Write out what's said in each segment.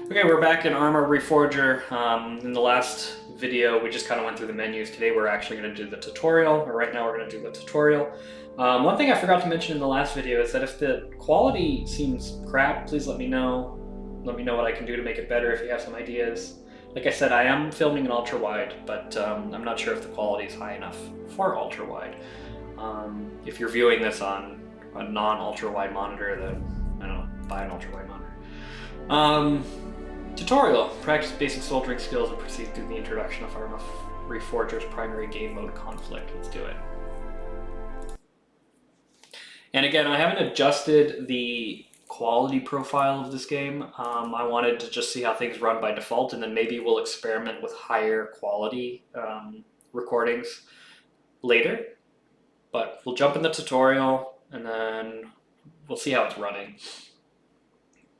Okay, we're back in Arma Reforger. In the last video, we just kind of went through the menus. Today, we're actually going to do the tutorial, or right now, we're going to do the tutorial. One thing I forgot to mention in the last video is that if the quality seems crap, please let me know. Let me know what I can do to make it better if you have some ideas. Like I said, I am filming in ultra-wide, but I'm not sure if the quality is high enough for ultra-wide. If you're viewing this on a non-ultra-wide monitor, then, I don't know, buy an ultra-wide monitor. Tutorial. Practice basic soldering skills and proceed through the introduction of Arma Reforger's primary game mode conflict. Let's do it. And again, I haven't adjusted the quality profile of this game. I wanted to just see how things run by default, and then maybe we'll experiment with higher quality recordings later. But we'll jump in the tutorial, and then we'll see how it's running.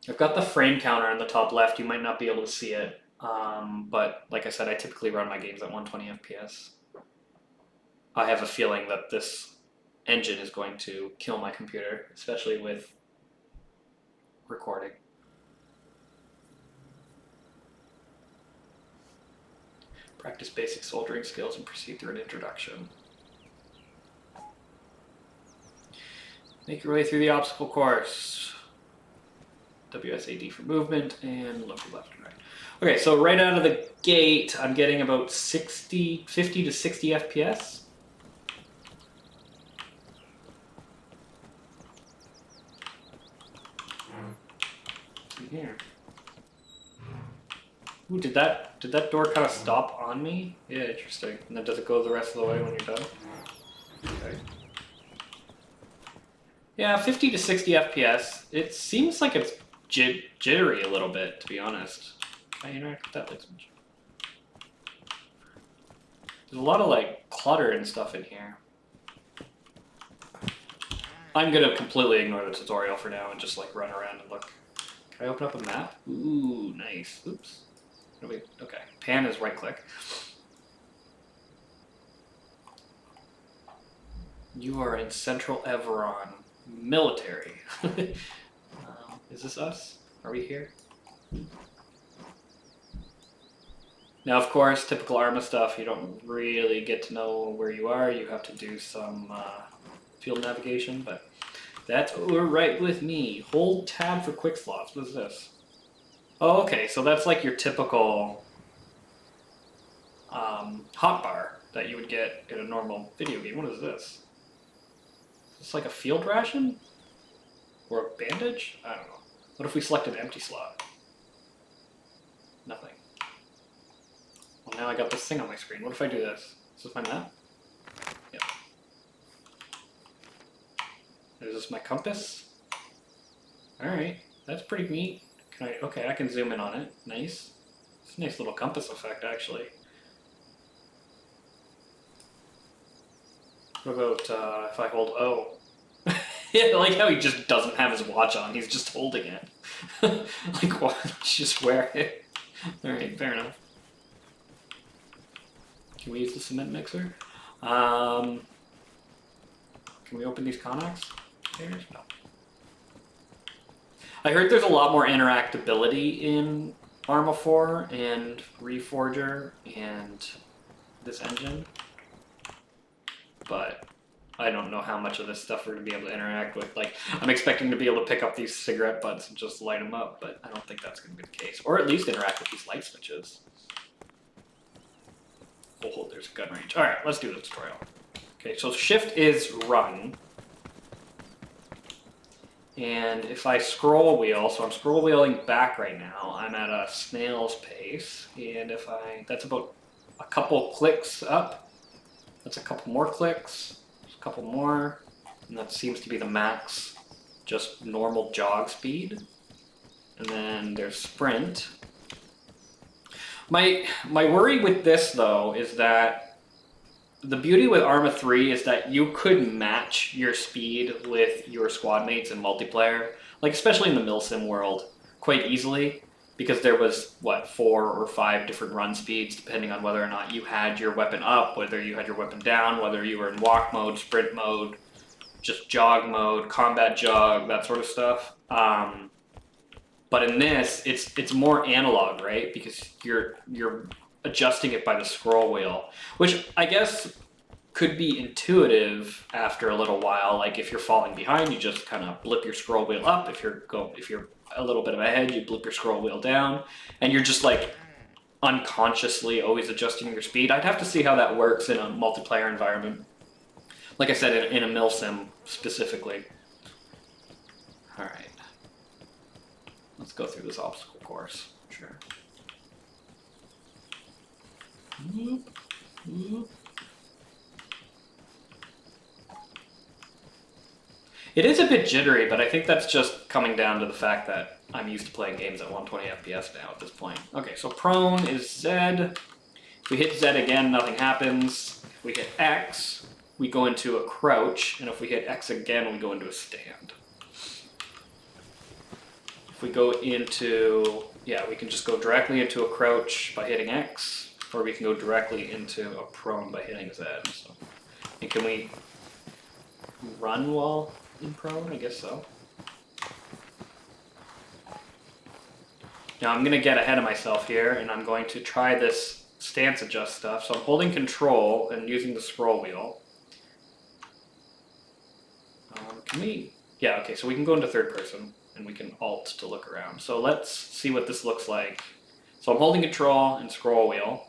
I've got the frame counter in the top left. You might not be able to see it, but like I said, I typically run my games at 120 FPS. I have a feeling that this engine is going to kill my computer, especially with recording. Practice basic soldering skills and proceed through an introduction. Make your way through the obstacle course. WSAD for movement, and look left and right. Okay, so right out of the gate, I'm getting about 50 to 60 FPS. Here. Ooh, did that door kind of stop on me? Yeah, interesting. And then does it go the rest of the way when you're done? Okay. Yeah, 50 to 60 FPS. It seems like it's jittery a little bit, to be honest. Can I interact with that like some... There's a lot of like clutter and stuff in here. I'm gonna completely ignore the tutorial for now and just like run around and look. Can I open up a map? Ooh, nice. Oops. Okay. Pan is right click. You are in Central Everon. Military. Is this us? Are we here? Now, of course, typical Arma stuff, you don't really get to know where you are. You have to do some field navigation, but that's alright with me. Hold tab for quick slots. What is this? Oh, okay, so that's like your typical hotbar that you would get in a normal video game. What is this? Is this like a field ration? Or a bandage? I don't know. What if we select an empty slot? Nothing. Well, now I got this thing on my screen. What if I do this? Is this my map? Yep. Is this my compass? Alright, that's pretty neat. Okay, I can zoom in on it. Nice. It's a nice little compass effect, actually. What about if I hold O? Yeah, I like how he just doesn't have his watch on, he's just holding it. Like, why don't you just wear it? Alright, fair enough. Can we use the cement mixer? Can we open these Connex? No. I heard there's a lot more interactability in Arma 4 and Reforger and this engine, but I don't know how much of this stuff we're going to be able to interact with. Like, I'm expecting to be able to pick up these cigarette butts and just light them up, but I don't think that's going to be the case. Or at least interact with these light switches. Oh, there's gun range. Alright, let's do the tutorial. Okay, so shift is run. And if I scroll wheel, so I'm scroll wheeling back right now, I'm at a snail's pace. And if that's about a couple clicks up. That's a couple more clicks. Couple more, and that seems to be the max, just normal jog speed. And then there's sprint. My worry with this though is that the beauty with Arma 3 is that you could match your speed with your squad mates in multiplayer, like especially in the milsim world, quite easily, because there was, what, 4 or 5 different run speeds depending on whether or not you had your weapon up, whether you had your weapon down, whether you were in walk mode, sprint mode, just jog mode, combat jog, that sort of stuff. But in this, it's more analog, right? Because you're adjusting it by the scroll wheel, which I guess could be intuitive after a little while. Like if you're falling behind, you just kind of blip your scroll wheel up. If you're a little bit ahead, you blip your scroll wheel down, and you're just like unconsciously always adjusting your speed. I'd have to see how that works in a multiplayer environment. Like I said, in a milsim specifically. All right, let's go through this obstacle course. Sure. Whoop, whoop. It is a bit jittery, but I think that's just coming down to the fact that I'm used to playing games at 120 FPS now at this point. Okay, so prone is Z. If we hit Z again, nothing happens. If we hit X, we go into a crouch, and if we hit X again, we go into a stand. If we go into, yeah, we can just go directly into a crouch by hitting X, or we can go directly into a prone by hitting Z. So, and can we run while in prone? I guess so. Now I'm going to get ahead of myself here, and I'm going to try this stance adjust stuff. So I'm holding control and using the scroll wheel. Can we? Yeah, okay, so we can go into third person, and we can alt to look around. So let's see what this looks like. So I'm holding control and scroll wheel.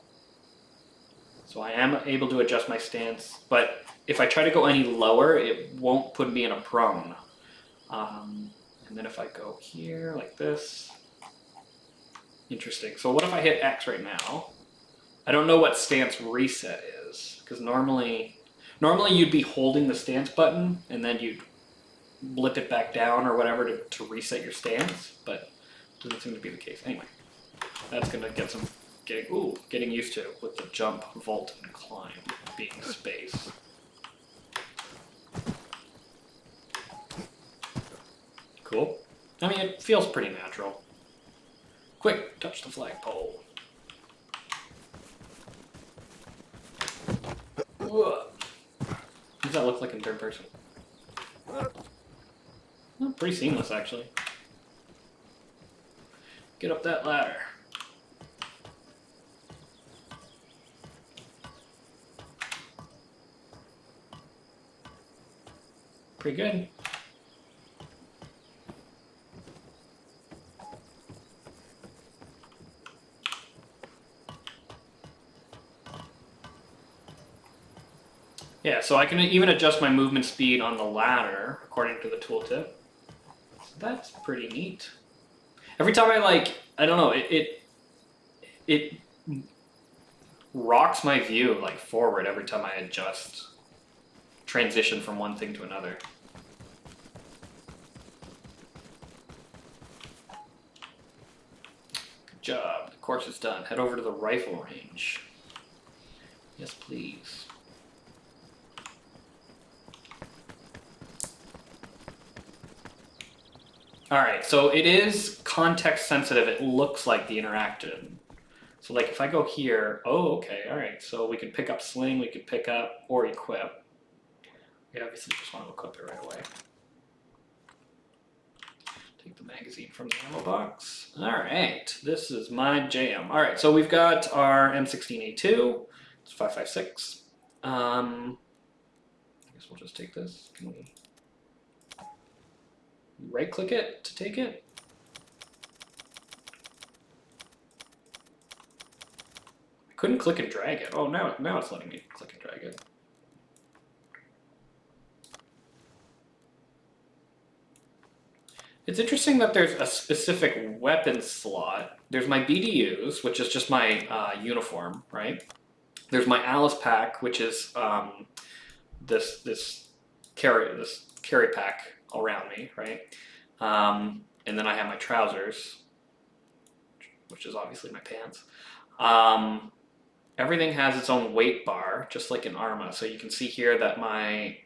So I am able to adjust my stance, but if I try to go any lower, it won't put me in a prone. And then if I go here like this, interesting. So what if I hit X right now? I don't know what stance reset is, because normally you'd be holding the stance button and then you'd blip it back down or whatever to reset your stance, but it doesn't seem to be the case. Anyway, that's gonna get some getting used to with the jump, vault, and climb being space. Cool. I mean, it feels pretty natural. Quick, touch the flagpole. What does that look like in third person? Oh, pretty seamless, actually. Get up that ladder. Pretty good. Yeah, so I can even adjust my movement speed on the ladder according to the tooltip. So that's pretty neat. Every time I don't know, it rocks my view like forward every time I adjust, transition from one thing to another. Good job. The course is done. Head over to the rifle range. Yes, please. All right, so it is context sensitive. It looks like the interaction. So like if I go here, oh, okay, all right. So we can pick up sling, we could pick up or equip. We obviously just want to equip it right away. Take the magazine from the ammo box. All right, this is my jam. All right, so we've got our M16A2. It's 5.56. I guess we'll just take this. Can we right click it to take it? I couldn't click and drag it. Oh, now it's letting me click and drag it. It's interesting that there's a specific weapon slot. There's my BDUs, which is just my uniform, right? There's my Alice pack, which is this carry pack around me, right? And then I have my trousers, which is obviously my pants. Everything has its own weight bar, just like in Arma. So you can see here that my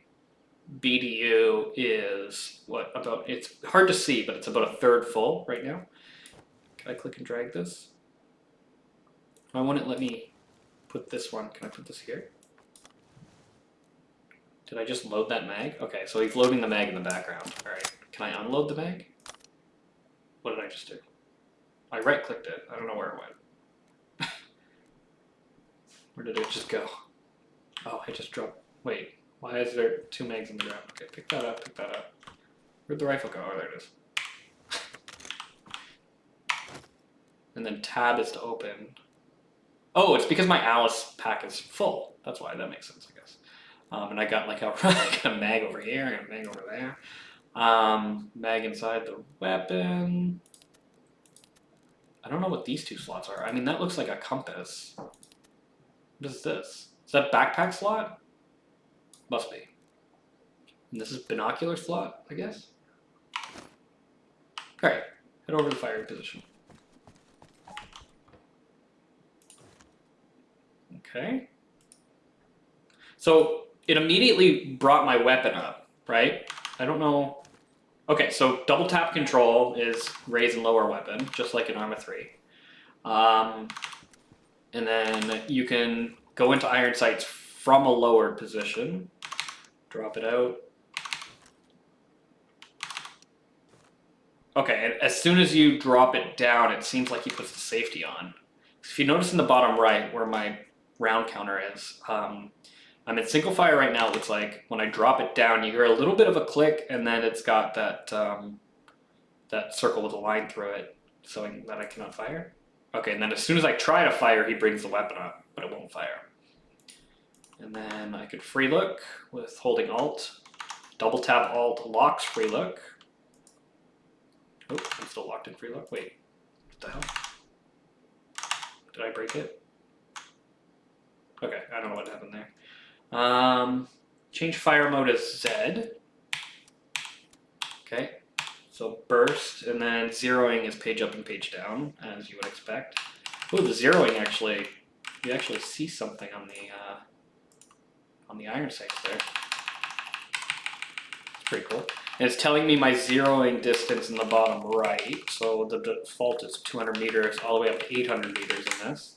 BDU is it's hard to see, but it's about a third full right now. Can I click and drag this? Why won't it let me put this one? Can I put this here? Did I just load that mag? Okay, so he's loading the mag in the background. All right, can I unload the mag? What did I just do? I right-clicked it. I don't know where it went. Where did it just go? Oh, I just dropped. Wait, why is there 2 mags on the ground? Okay, pick that up, pick that up. Where'd the rifle go? Oh, there it is. And then tab is to open. Oh, it's because my Alice pack is full. That's why. That makes sense, I guess. And I got like a, I got a mag over here, I got a mag over there. Mag inside the weapon. I don't know what these 2 slots are. I mean, that looks like a compass. What is this? Is that backpack slot? Must be. And this is binocular slot, I guess? Alright, head over to the firing position. Okay. So it immediately brought my weapon up, right? I don't know. Okay, so double tap control is raise and lower weapon, just like in Arma 3. And then you can go into iron sights from a lowered position. Drop it out. Okay, and as soon as you drop it down, it seems like he puts the safety on. If you notice in the bottom right where my round counter is, I'm in single fire right now. It looks like when I drop it down, you hear a little bit of a click, and then it's got that that circle with a line through it, showing that I cannot fire. Okay, and then as soon as I try to fire, he brings the weapon up, but it won't fire. And then I could free look with holding Alt. Double tap Alt locks free look. Oh, I'm still locked in free look. Wait, what the hell? Did I break it? Okay, I don't know what happened there. Change fire mode as Z. Okay, so burst, and then zeroing is page up and page down, as you would expect. Oh, the zeroing actually, you actually see something on the iron sights there. It's pretty cool. And it's telling me my zeroing distance in the bottom right, so the default is 200 meters all the way up to 800 meters in this.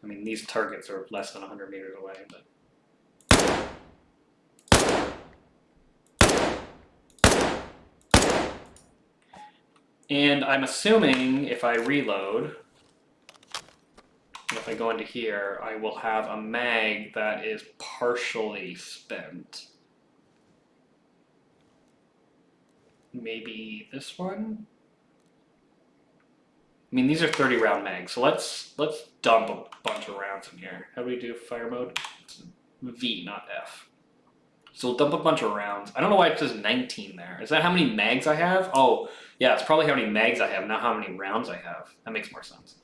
I mean, these targets are less than 100 meters away, but... And I'm assuming if I reload, and if I go into here, I will have a mag that is partially spent. Maybe this one? I mean, these are 30 round mags, so let's dump a bunch of rounds in here. How do we do fire mode? It's V, not F. So we'll dump a bunch of rounds. I don't know why it says 19 there. Is that how many mags I have? Oh, yeah, it's probably how many mags I have, not how many rounds I have. That makes more sense.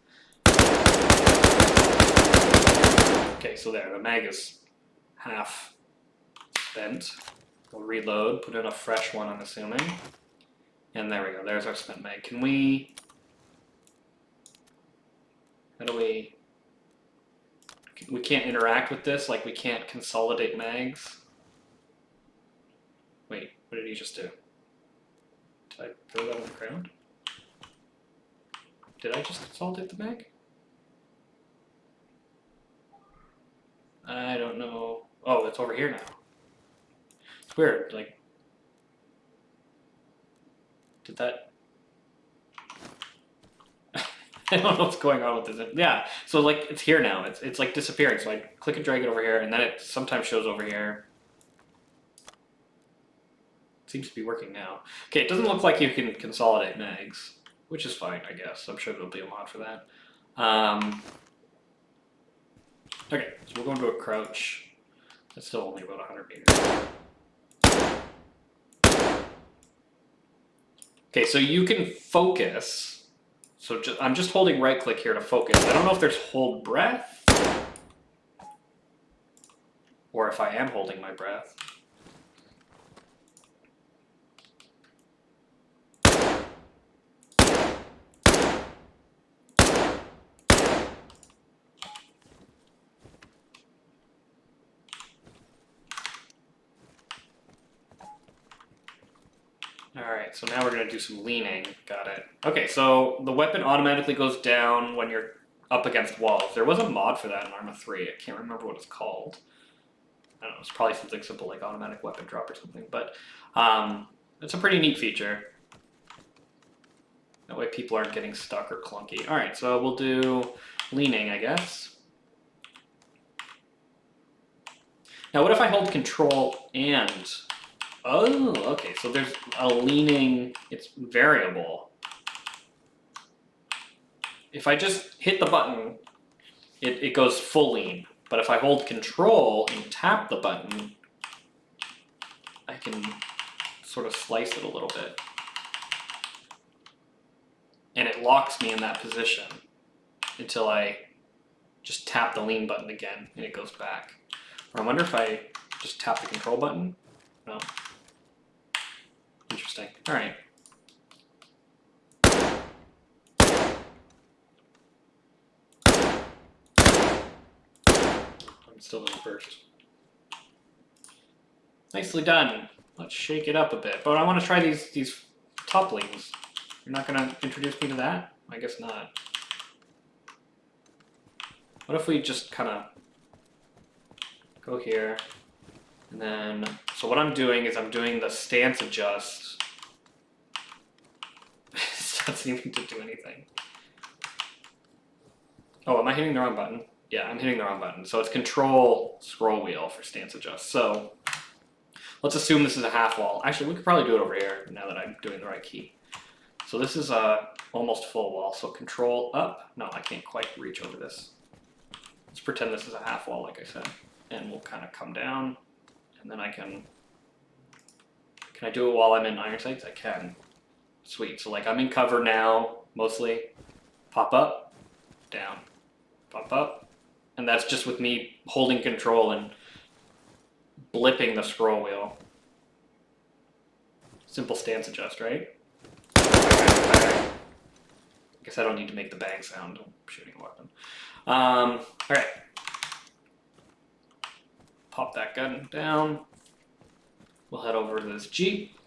Okay, so there, the mag is half spent. We'll reload, put in a fresh one, I'm assuming. And there we go, there's our spent mag. Can we... How do we... We can't interact with this, like we can't consolidate mags. Wait, what did he just do? Did I throw that on the ground? Did I just consolidate the mag? I don't know. Oh, it's over here now. It's weird, like... Did that... I don't know what's going on with this. Yeah, so like it's here now. It's like disappearing. So I click and drag it over here, and then it sometimes shows over here. It seems to be working now. Okay, it doesn't look like you can consolidate mags, which is fine, I guess. I'm sure there'll be a mod for that. Okay, so we'll go into a crouch. That's still only about 100 meters. Okay, so you can focus. So I'm just holding right click here to focus. I don't know if there's hold breath or if I am holding my breath. Alright, so now we're going to do some leaning. Got it. Okay, so the weapon automatically goes down when you're up against walls. There was a mod for that in Arma 3. I can't remember what it's called. I don't know, it's probably something simple like automatic weapon drop or something, but it's a pretty neat feature. That way people aren't getting stuck or clunky. All right, so we'll do leaning, I guess. Now, what if I hold control and... Oh, okay, so there's a leaning, it's variable. If I just hit the button, it goes full lean. But if I hold control and tap the button, I can sort of slice it a little bit. And it locks me in that position until I just tap the lean button again and it goes back. Or I wonder if I just tap the control button. No. Interesting. All right. I'm still in first. Nicely done. Let's shake it up a bit. But I want to try these top leans. You're not going to introduce me to that? I guess not. What if we just kind of go here, and then, so what I'm doing is I'm doing the stance adjust. It doesn't even do anything. Oh, am I hitting the wrong button? Yeah, I'm hitting the wrong button. So it's control scroll wheel for stance adjust. So let's assume this is a half wall. Actually, we could probably do it over here now that I'm doing the right key. So this is a almost full wall. So control up. No, I can't quite reach over this. Let's pretend this is a half wall, like I said. And we'll kind of come down, and then I can I do it while I'm in iron sights? I can. Sweet. So like I'm in cover now, mostly. Pop up, down, pop up. And that's just with me holding control and blipping the scroll wheel. Simple stance adjust, right? I guess I don't need to make the bang sound. I'm shooting a weapon. All right. Pop that gun down. We'll head over to this Jeep.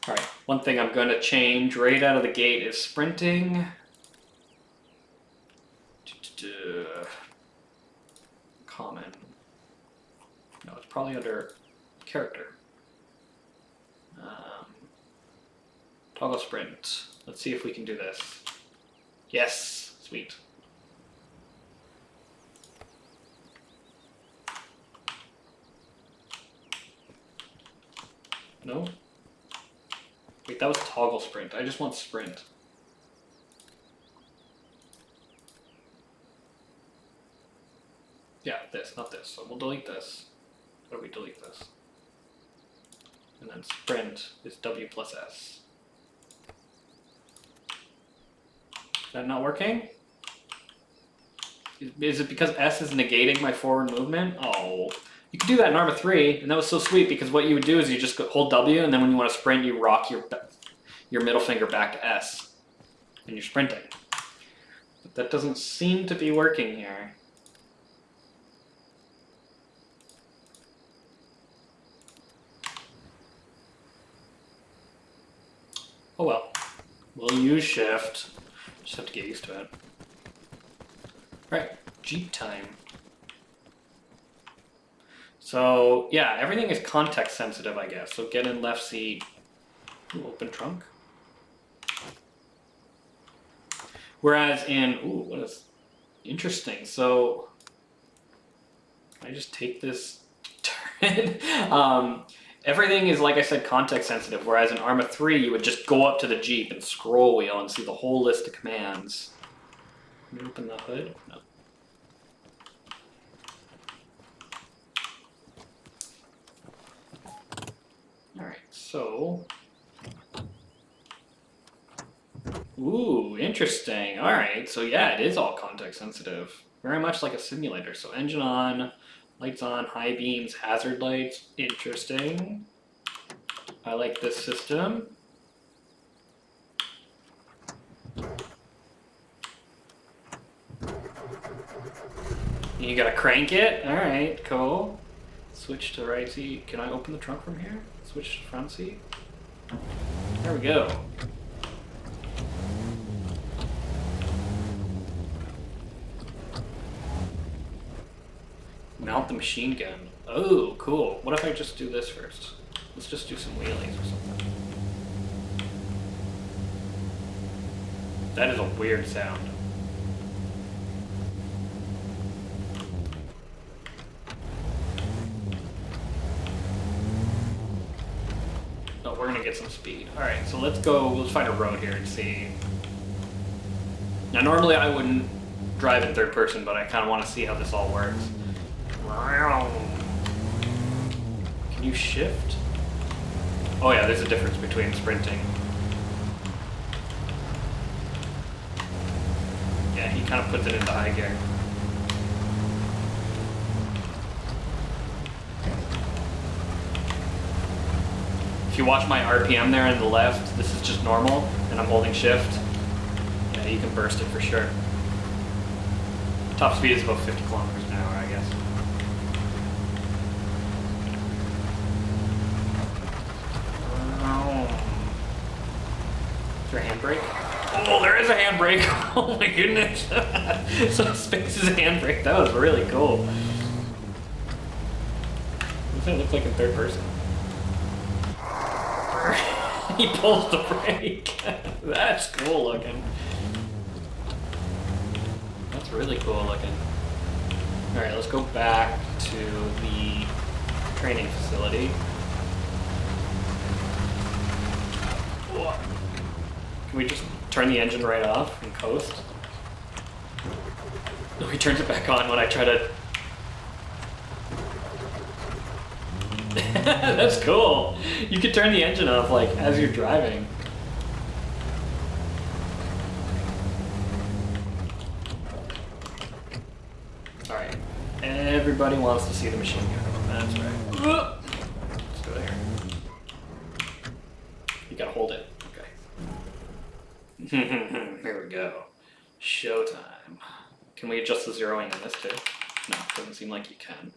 All right, one thing I'm going to change right out of the gate is sprinting. Common. No, it's probably under character. Toggle sprint. Let's see if we can do this. Yes, sweet. No? Wait, that was toggle sprint. I just want sprint. Yeah, this, not this. So we'll delete this. How do we delete this? And then sprint is W plus S. Is that not working? Is it because S is negating my forward movement? Oh. You could do that in Arma 3, and that was so sweet because what you would do is you just hold W, and then when you want to sprint, you rock your middle finger back to S, and you're sprinting. But that doesn't seem to be working here. Oh well. We'll use shift. Just have to get used to it. Alright, Jeep time. So, yeah, everything is context sensitive, I guess. So get in left seat. Ooh, open trunk. Whereas in, ooh, what is interesting. So, I just take this turret. Everything is, like I said, context sensitive. Whereas in Arma 3, you would just go up to the Jeep and scroll wheel and see the whole list of commands. Can you open the hood? No. Alright, so... Ooh, interesting. Alright, so yeah, it is all context sensitive. Very much like a simulator. So engine on, lights on, high beams, hazard lights. Interesting. I like this system. You gotta crank it? Alright, cool. Switch to right seat. Can I open the trunk from here? Switch to front seat. There we go. Mount the machine gun. Oh, cool. What if I just do this first? Let's just do some wheelies or something. That is a weird sound. Oh, we're gonna get some speed. Alright, so let's go, let's find a road here and see. Now normally I wouldn't drive in third person, but I kind of want to see how this all works. Can you shift? Oh yeah, there's a difference between sprinting. Yeah, he kind of puts it into high gear. If you watch my RPM there on the left, this is just normal, and I'm holding shift. Yeah, you can burst it for sure. Top speed is about 50 kilometers an hour, I guess. Is there a handbrake? Oh, there is a handbrake! Oh my goodness! So Space's handbrake, that was really cool. What does it look like in third person? He pulls the brake. That's cool looking. That's really cool looking. Alright, let's go back to the training facility. Whoa. Can we just turn the engine right off and coast? No, he turns it back on when I try to... That's cool. You can turn the engine off like as you're driving. All right. Everybody wants to see the machine gun. That's right. Let's go there. You gotta hold it. Okay. Here we go. Showtime. Can we adjust the zeroing on this too? No, doesn't seem like you can.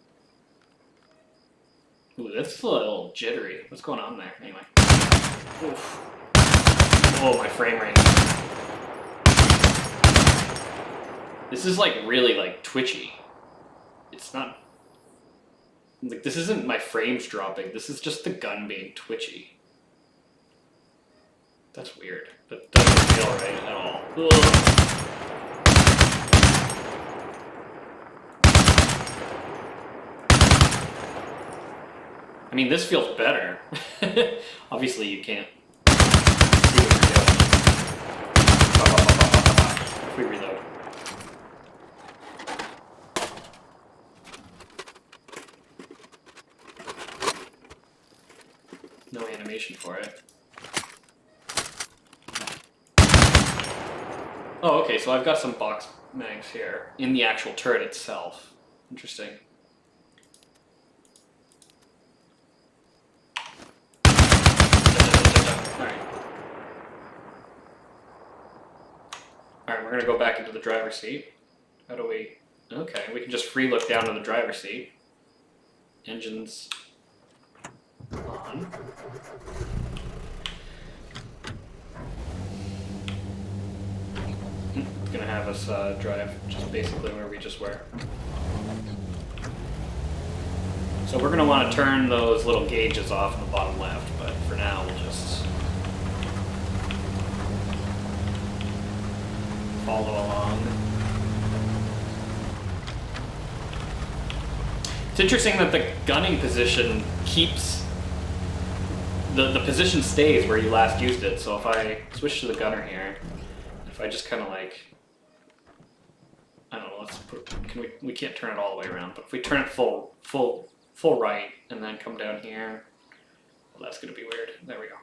Ooh, that's a little jittery. What's going on there? Anyway. Oof. Oh, my frame rate. This is like really like twitchy. It's not... Like, this isn't my frames dropping. This is just the gun being twitchy. That's weird. That doesn't feel right at all. Ugh. I mean, this feels better. Obviously, you can't see what you're doing. If we reload. No animation for it. Oh, okay, so I've got some box mags here in the actual turret itself. Interesting. Alright, we're going to go back into the driver's seat. How do we... Okay, we can just free look down to the driver's seat. Engines on. It's going to have us drive just basically where we just were. So we're going to want to turn those little gauges off in the bottom left, but for now we'll just follow along. It's interesting that the gunning position keeps... The position stays where you last used it, so if I switch to the gunner here, if I just kind of like... I don't know, let's put... We can't turn it all the way around, but if we turn it full right and then come down here, well, that's going to be weird. There we go.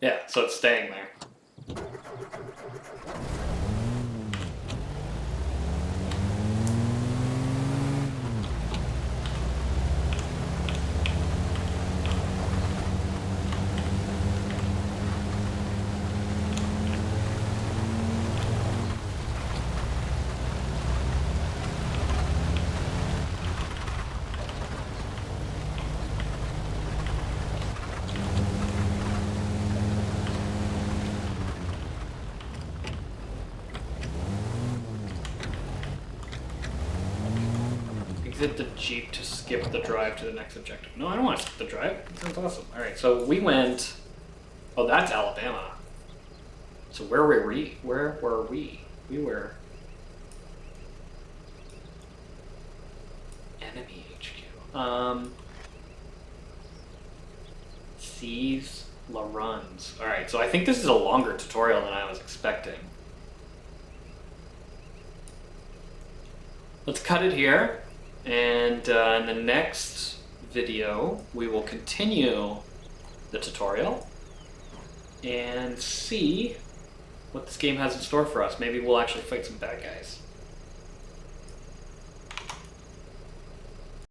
Yeah, so it's staying there. Exit the Jeep to skip the drive to the next objective. No, I don't want to skip the drive. That sounds awesome. Alright, so we went... Oh, that's Alabama. So where were we? Where were we? We were enemy HQ. Seize La Runs. Alright, so I think this is a longer tutorial than I was expecting. Let's cut it here, and in the next video we will continue the tutorial and see what this game has in store for us. Maybe we'll actually fight some bad guys.